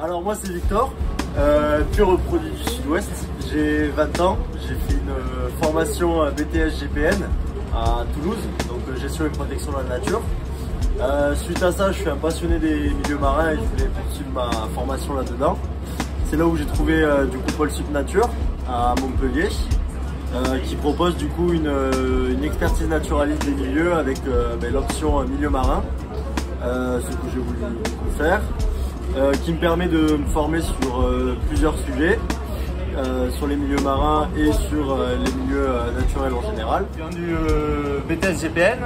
Alors moi c'est Victor, pur produit du Sud-Ouest. J'ai 20 ans, j'ai fait une formation BTS GPN à Toulouse, donc gestion et protection de la nature. Suite à ça, je suis un passionné des milieux marins et je voulais poursuivre ma formation là-dedans. C'est là où j'ai trouvé du coup Pôle Sud Nature à Montpellier, qui propose du coup une expertise naturaliste des milieux avec l'option milieu marin, ce que j'ai voulu faire. Qui me permet de me former sur plusieurs sujets, sur les milieux marins et sur les milieux naturels en général. Je viens du BTS GPN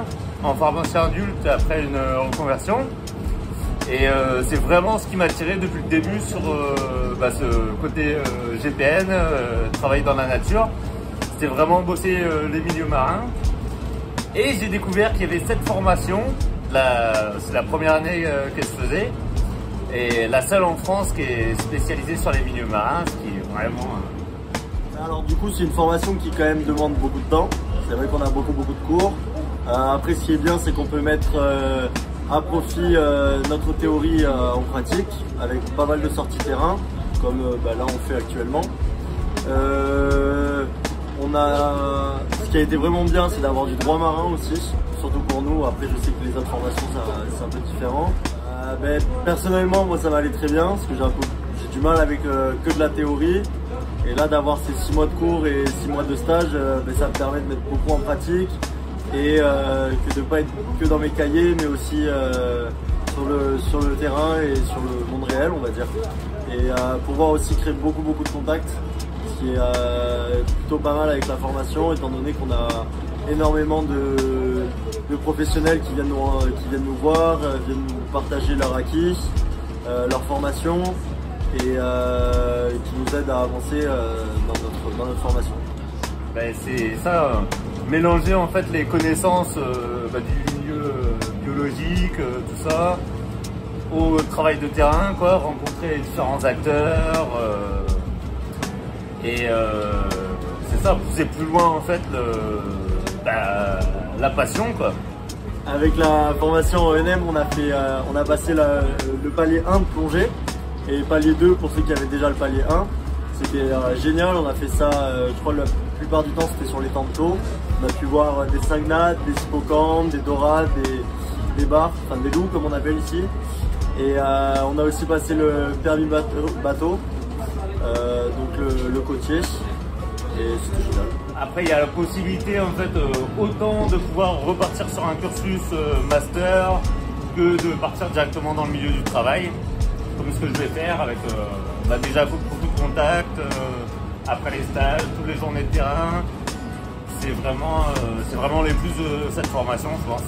en formation adulte après une reconversion. Et c'est vraiment ce qui m'a attiré depuis le début sur ce côté GPN, travailler dans la nature. C'était vraiment bosser les milieux marins. Et j'ai découvert qu'il y avait cette formation, c'est la première année qu'elle se faisait. Et la seule en France qui est spécialisée sur les milieux marins, ce qui est vraiment... Alors du coup c'est une formation qui quand même demande beaucoup de temps. C'est vrai qu'on a beaucoup de cours. Après ce qui est bien c'est qu'on peut mettre à profit notre théorie en pratique avec pas mal de sorties terrain comme là on fait actuellement. Ce qui a été vraiment bien c'est d'avoir du droit marin aussi, surtout pour nous. Après je sais que les autres formations c'est un peu différent. Personnellement moi ça m'allait très bien parce que j'ai du mal avec que de la théorie, et là d'avoir ces 6 mois de cours et 6 mois de stage, ça me permet de mettre beaucoup en pratique et que de ne pas être que dans mes cahiers mais aussi sur le terrain et sur le monde réel on va dire, et pouvoir aussi créer beaucoup de contacts, ce qui est plutôt pas mal avec la formation étant donné qu'on a énormément de professionnels qui viennent nous voir, viennent nous partager leur acquis, leur formation et qui nous aident à avancer dans notre formation. C'est ça, mélanger en fait les connaissances du milieu biologique, tout ça, au travail de terrain, rencontrer les différents acteurs et c'est ça, pousser plus loin en fait la passion Avec la formation ENM, on a passé le palier 1 de plongée et palier 2 pour ceux qui avaient déjà le palier 1. C'était génial, on a fait ça, je crois la plupart du temps c'était sur les temps de taux. On a pu voir des cygnates, des hippocampes, des dorades, des bars, enfin des loups comme on appelle ici. Et on a aussi passé le permis bateau, donc le côtier. Et c'était génial. Après, il y a la possibilité, en fait, autant de pouvoir repartir sur un cursus master que de partir directement dans le milieu du travail, comme ce que je vais faire avec déjà beaucoup de contacts, après les stages, toutes les journées de terrain. C'est vraiment les plus de cette formation, je pense.